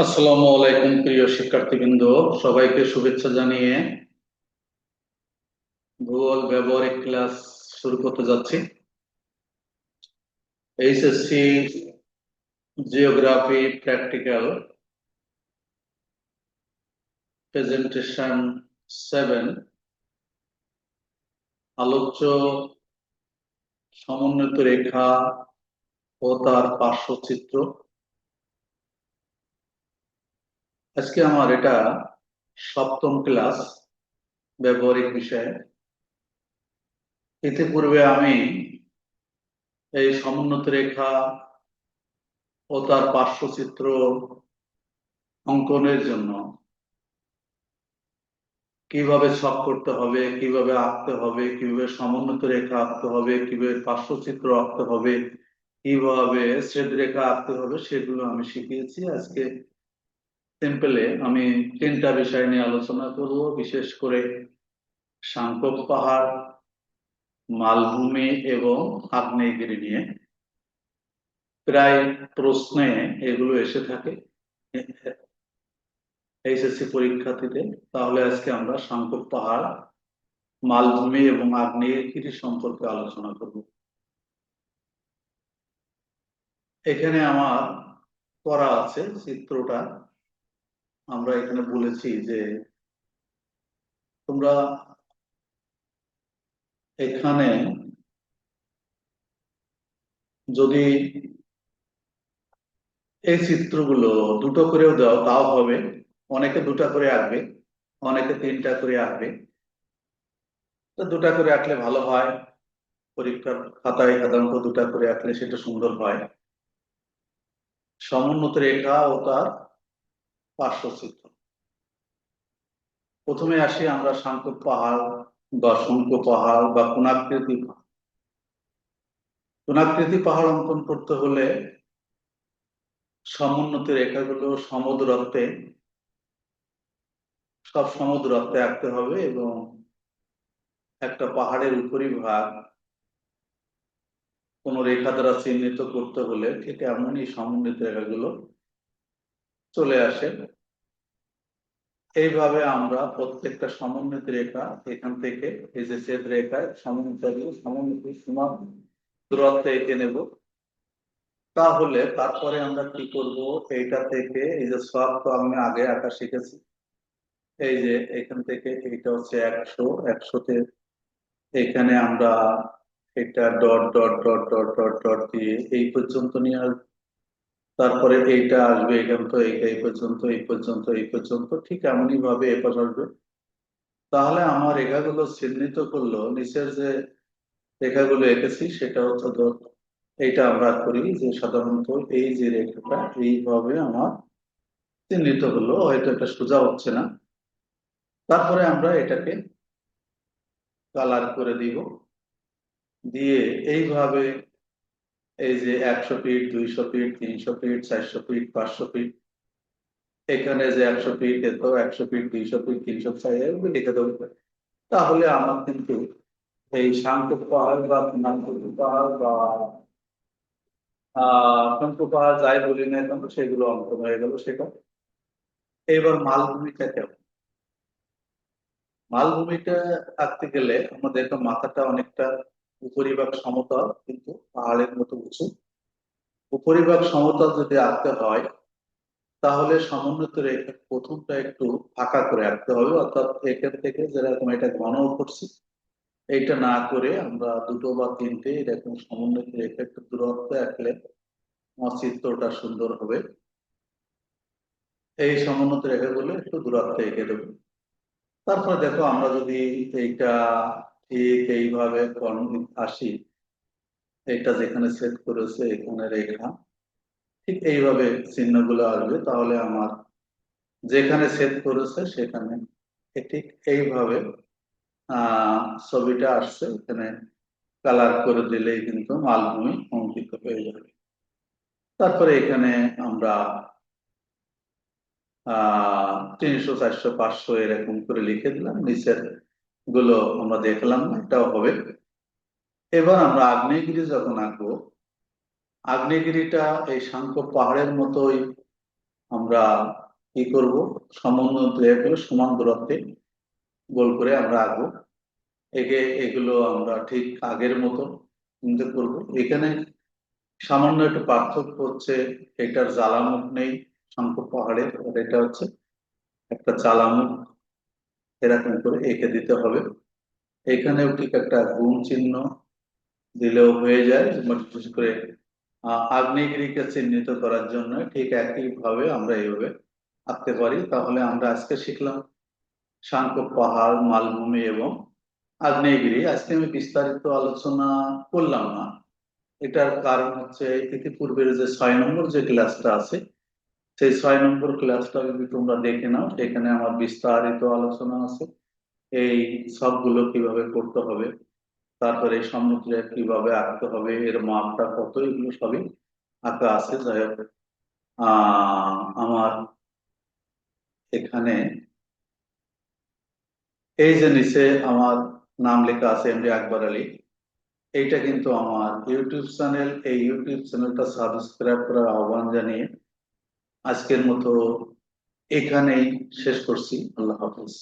আসসালামু আলাইকুম প্রিয় শিক্ষার্থীবৃন্দ, সবাইকে শুভেচ্ছা জানিয়ে ভূগোল ব্যবহারিক ক্লাস শুরু করতে যাচ্ছি। এইচএসসি জিওগ্রাফি প্র্যাকটিক্যাল প্রেজেন্টেশন 7 আলোচ্য সমন্বিত রেখা ও তার পার্শ্বচিত্র। আজকে আমার এটা সপ্তম ক্লাস ব্যবহারিক বিষয়ে। ইতিপূর্বে আমি এই সমন্বিত রেখা ও তার পার্শ্বচিত্র অঙ্কনের জন্য কিভাবে ছক করতে হবে, কিভাবে আঁকতে হবে, কিভাবে সমন্বিত রেখা আঁকতে হবে, কিভাবে পার্শ্বচিত্র আঁকতে হবে, কিভাবে ছেদ রেখা আঁকতে হবে, সেগুলো আমি শিখিয়েছি। আজকে সিম্পলে আমি তিনটা বিষয় নিয়ে আলোচনা করব, বিশেষ করে সাংকোপ পাহাড়, মালভূমি এবং আগ্নেয়গিরি নিয়ে। প্রায় প্রশ্নে এগুলো এসে থাকে এইচএসসি পরীক্ষার্থীদের। তাহলে আজকে আমরা সাংকোপ পাহাড়, মালভূমি এবং আগ্নেয়গিরি সম্পর্কে আলোচনা করব। এখানে আমার করা আছে চিত্রটা। আমরা এখানে বলেছি যে তোমরা এখানে যদি এই চিত্রগুলো দুটো করেও দাও তাও হবে। অনেকে দুটা করে আঁকবে, অনেকে তিনটা করে আঁকবে। তো দুটা করে আঁকলে ভালো হয়। পরীক্ষার খাতায় সাধারণত দুটা করে আঁকলে সেটা সুন্দর হয়। সমুন্নত রেখা ও তার পার্শ্বচিত্র। প্রথমে আসি আমরা সাংকোপ পাহাড় বা শঙ্কু পাহাড় বা কোণাকৃতি পাহাড়। কোণাকৃতি পাহাড় অঙ্কন করতে হলে সমোন্নত রেখাগুলো সমদূরত্বে, সব সমদূরত্বে আঁকতে হবে এবং একটা পাহাড়ের উপরিভাগ কোন রেখা দ্বারা চিহ্নিত করতে হলে ঠিক এমনই সমন্বিত রেখাগুলো চলে আসে। এইভাবে আমরা প্রত্যেকটা সমন্বিত রেখা এখান থেকে এই যে ছেদ রেখায় সমন্বিত সীমা দূরত্বে এঁকে নেব। তাহলে তারপরে আমরা কি করব, এইটা থেকে এই যে সব তো আমি আগে আঁকা শিখেছি। এই যে এখান থেকে এইটা হচ্ছে 100, 100-তে এখানে আমরা এটা dot dot dot dot dot dot দিয়ে এই পর্যন্ত নিয়ে আসবো। তারপরে এইটা আসবে এখান তো এই পর্যন্ত, এই পর্যন্ত, এই পর্যন্ত, ঠিক এমনই ভাবে এপাশ আসবে। তাহলে আমার রেখাগুলো চিহ্নিত করলো, নিচের যে রেখাগুলো এঁকেছি সেটা হচ্ছে ধর এইটা আমরা করি যে সাধারণত এই যে রেখাটা এইভাবে আমার চিহ্নিত হলো, হয়তো এটা সোজা হচ্ছে না। তারপরে আমরা এটাকে কালার করে দিব, দিয়ে এইভাবে এই যে 100 feet, 200 feet, 300 feet, 400 feet, 500 feet, এখানে যে 100 ফিট, এত 100 ফিট, 200 ফিট, 300 ফিট এগুলো লিখে দেবো। তাহলে আমার কিন্তু এই শান্ত পাহাড় বা নানকুটু পাহাড় বা শঙ্কু পাহাড় যাই বলি না কেন সেগুলো অঙ্কন হয়ে গেল সেটা। এবার মালভূমিটা কেমন? মালভূমিটা আঁকতে গেলে আমাদের তো মাথাটা অনেকটা উপরিভাগ সমতল কিন্তু পাহাড়ের মতো উঁচু। উপরিভাগ সমতল যদি আঁকতে হয় তাহলে সমন্বিত রেখা প্রথমটা একটু ফাঁকা করে আঁকতে হবে, অর্থাৎ এখান থেকে যেরকম এটা ঘন করছি এইটা না করে আমরা দুটো বা তিনটে এরকম সমন্বিত রেখা একটু দূরত্বে আঁকলে আমার চিত্রটা সুন্দর হবে। এই সমন্বিত রেখাগুলো একটু দূরত্বে এঁকে দেবো। তারপর দেখো আমরা যদি এইটা ঠিক এইভাবে আসি, এটা যেখানে সেট করেছে এখানে রেখা ঠিক এইভাবে চিহ্নগুলো আসবে, তাহলে আমার যেখানে সেট করেছে সেখানে ঠিক এইভাবে ছবিটা আসছে। এখানে কালার করে দিলেই কিন্তু মালভূমি অঙ্কিত হয়ে যাবে। তারপরে এখানে আমরা 300, 400, 500 এরকম করে লিখে দিলাম, নিচের গুলো আমরা দেখলাম না, এটাও হবে। এবার আমরা আগ্নেয়গিরি যখন আঁকবো, আগ্নেয়গিরিটা এই সাংকো পাহাড়ের মতোই আমরা কি করব, সমোন্নত রেখাগুলো সমান দূরত্বে গোল করে আমরা আঁকবো। এগুলো আমরা ঠিক আগের মতো চিন্তা করব। এখানে সামান্য একটু পার্থক্য হচ্ছে, এটার জ্বালামুখ নেই শঙ্কর পাহাড়ে, আর এটা হচ্ছে একটা জ্বালামুখ, এরকম করে এঁকে দিতে হবে। এখানেও ঠিক একটা গুণ চিহ্ন দিলেও হয়ে যায়, বিশেষ করে আগ্নেয়গিরিকে চিহ্নিত করার জন্য ঠিক একই ভাবে আমরা এইভাবে আঁকতে পারি। তাহলে আমরা আজকে শিখলাম সাংখ্য পাহাড়, মালভূমি এবং আগ্নেয়গিরি। আজকে আমি বিস্তারিত আলোচনা করলাম না, এটার কারণ হচ্ছে ইতিপূর্বের যে 6 নম্বর যে ক্লাসটা আছে, সেই 6 নম্বর ক্লাসটা যদি তোমরা দেখে নাও, সেখানে আমার বিস্তারিত আলোচনা আছে এই সবগুলো কিভাবে করতে হবে, তারপরে এই সমুদ্রে কিভাবে আঁকতে হবে, এর মাপটা কত, এগুলো সবই আঁকা আছে। যাই হোক, আমার এখানে এই যে নিচে আমার নাম লেখা আছে এমডি আকবর আলী, এইটা কিন্তু আমার ইউটিউব চ্যানেল। এই ইউটিউব চ্যানেলটা সাবস্ক্রাইব করার আহ্বান জানিয়ে আজকের মতো এখানেই শেষ করছি। আল্লাহ হাফিজ।